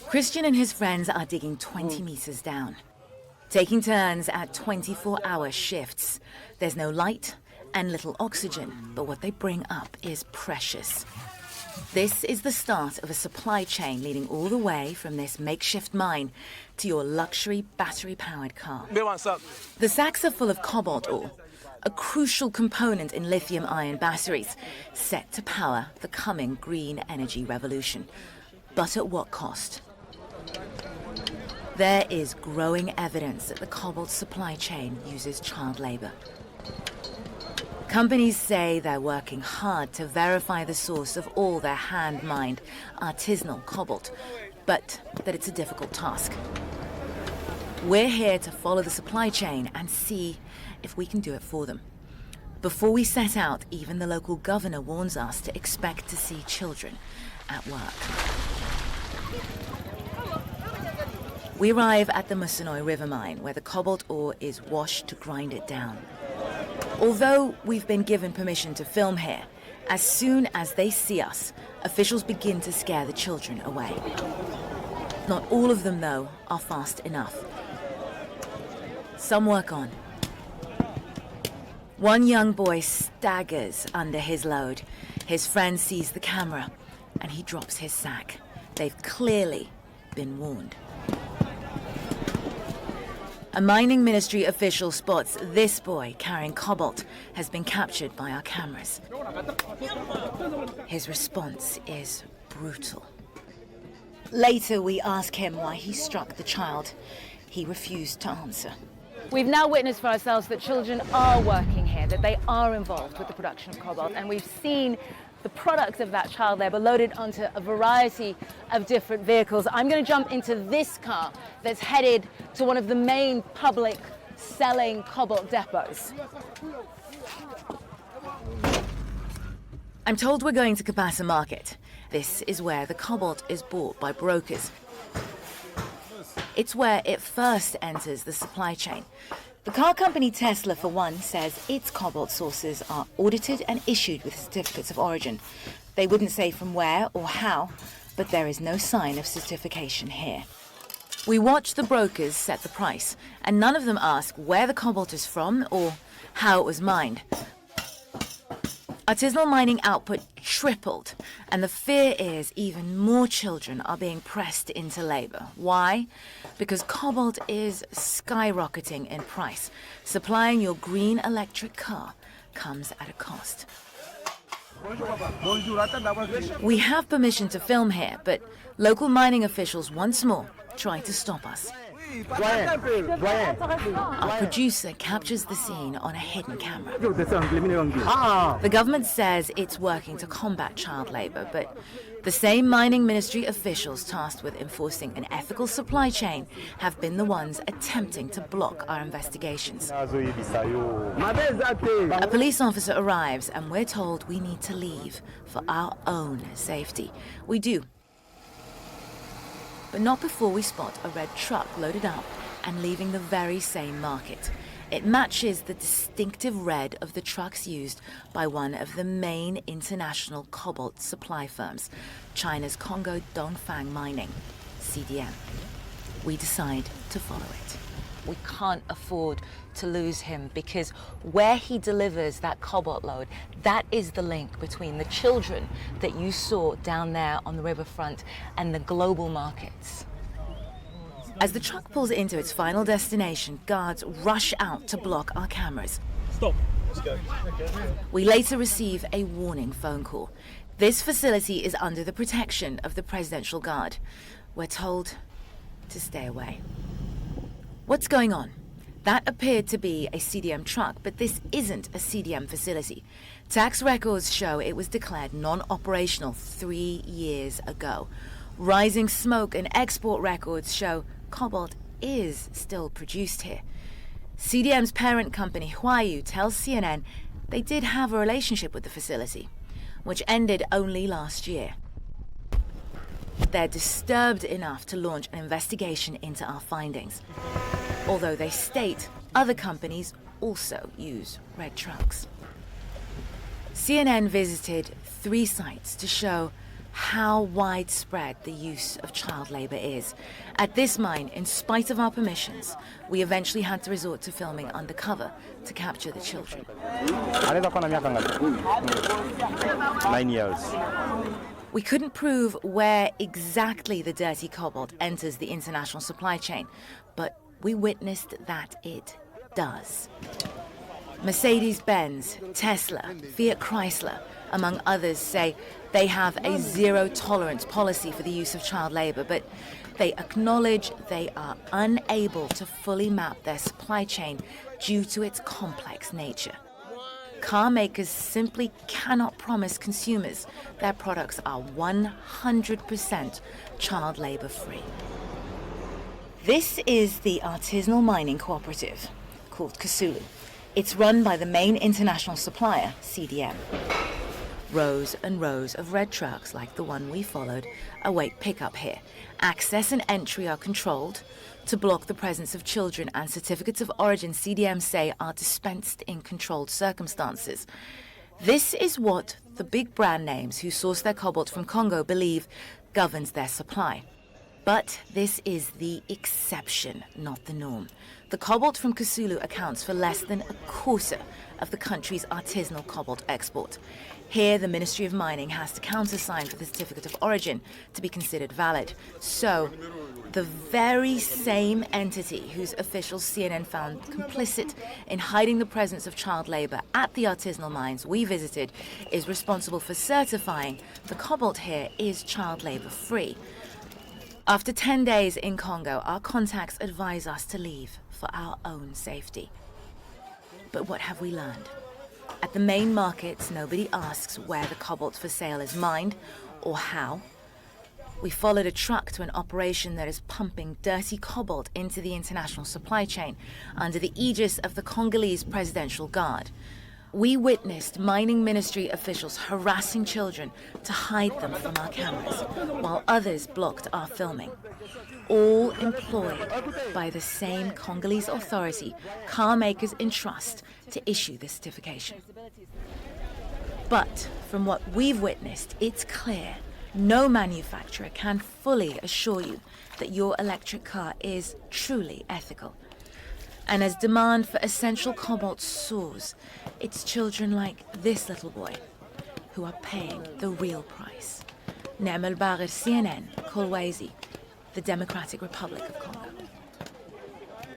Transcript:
Christian and his friends are digging 20 meters down, taking turns at 24-hour shifts. There's no light and little oxygen, but what they bring up is precious. This is the start of a supply chain leading all the way from this makeshift mine to your luxury battery-powered car. The sacks are full of cobalt ore, a crucial component in lithium-ion batteries, set to power the coming green energy revolution. But at what cost? There is growing evidence that the cobalt supply chain uses child labor. Companies say they're working hard to verify the source of all their hand-mined, artisanal cobalt, but that it's a difficult task. We're here to follow the supply chain and see if we can do it for them. Before we set out, even the local governor warns us to expect to see children at work. We arrive at the Musanoi River mine, where the cobalt ore is washed to grind it down. Although we've been given permission to film here, as soon as they see us, officials begin to scare the children away. Not all of them, though, are fast enough. Some work on. One young boy staggers under his load. His friend sees the camera, and he drops his sack. They've clearly been warned. A mining ministry official spots this boy carrying cobalt has been captured by our cameras. His response is brutal. Later, we ask him why he struck the child. He refused to answer. We've now witnessed for ourselves that children are working here, that they are involved with the production of cobalt, and we've seen the products of that child labour loaded onto a variety of different vehicles. I'm going to jump into this car that's headed to one of the main public selling cobalt depots. I'm told we're going to Kabasa Market. This is where the cobalt is bought by brokers. It's where it first enters the supply chain. The car company Tesla, for one, says its cobalt sources are audited and issued with certificates of origin. They wouldn't say from where or how, but there is no sign of certification here. We watch the brokers set the price, and none of them ask where the cobalt is from or how it was mined. Artisanal mining output tripled, and the fear is even more children are being pressed into labor. Why? Because cobalt is skyrocketing in price. Supplying your green electric car comes at a cost. We have permission to film here, but local mining officials once more try to stop us. Our producer captures the scene on a hidden camera. The government says it's working to combat child labor, but the same mining ministry officials tasked with enforcing an ethical supply chain have been the ones attempting to block our investigations. A police officer arrives and we're told we need to leave for our own safety. We do. But not before we spot a red truck loaded up and leaving the very same market. It matches the distinctive red of the trucks used by one of the main international cobalt supply firms, China's Congo Dongfang Mining, CDM. We decide to follow it. We can't afford to lose him because where he delivers that cobalt load, that is the link between the children that you saw down there on the riverfront and the global markets. As the truck pulls into its final destination, guards rush out to block our cameras. Stop. Let's go. We later receive a warning phone call. This facility is under the protection of the Presidential Guard. We're told to stay away. What's going on? That appeared to be a CDM truck, but this isn't a CDM facility. Tax records show it was declared non-operational 3 years ago. Rising smoke and export records show cobalt is still produced here. CDM's parent company, Huayu, tells CNN they did have a relationship with the facility, which ended only last year. They're disturbed enough to launch an investigation into our findings, although they state other companies also use red trucks. CNN visited 3 sites to show how widespread the use of child labor is. At this mine, in spite of our permissions, we eventually had to resort to filming undercover to capture the children. 9 years. We couldn't prove where exactly the dirty cobalt enters the international supply chain, but we witnessed that it does. Mercedes-Benz, Tesla, Fiat Chrysler, among others, say they have a zero-tolerance policy for the use of child labor, but they acknowledge they are unable to fully map their supply chain due to its complex nature. Car makers simply cannot promise consumers their products are 100% child labor free. This is the artisanal mining cooperative called Kasulu. It's run by the main international supplier, CDM. Rows and rows of red trucks like the one we followed await pickup here. Access and entry are controlled to block the presence of children, and certificates of origin, CDM say, are dispensed in controlled circumstances. This is what the big brand names who source their cobalt from Congo believe governs their supply. But this is the exception, not the norm. The cobalt from Kasulu accounts for less than a quarter of the country's artisanal cobalt export. Here, the Ministry of Mining has to countersign for the certificate of origin to be considered valid. So, the very same entity whose officials CNN found complicit in hiding the presence of child labor at the artisanal mines we visited is responsible for certifying the cobalt here is child labor free. After 10 days in Congo, our contacts advise us to leave for our own safety. But what have we learned? At the main markets, nobody asks where the cobalt for sale is mined or how. We followed a truck to an operation that is pumping dirty cobalt into the international supply chain under the aegis of the Congolese Presidential Guard. We witnessed mining ministry officials harassing children to hide them from our cameras, while others blocked our filming. All employed by the same Congolese authority car makers entrust to issue this certification. But from what we've witnessed, it's clear no manufacturer can fully assure you that your electric car is truly ethical. And as demand for essential cobalt soars, it's children like this little boy who are paying the real price. Nemel Barer, CNN, Kolwezi, the Democratic Republic of Congo.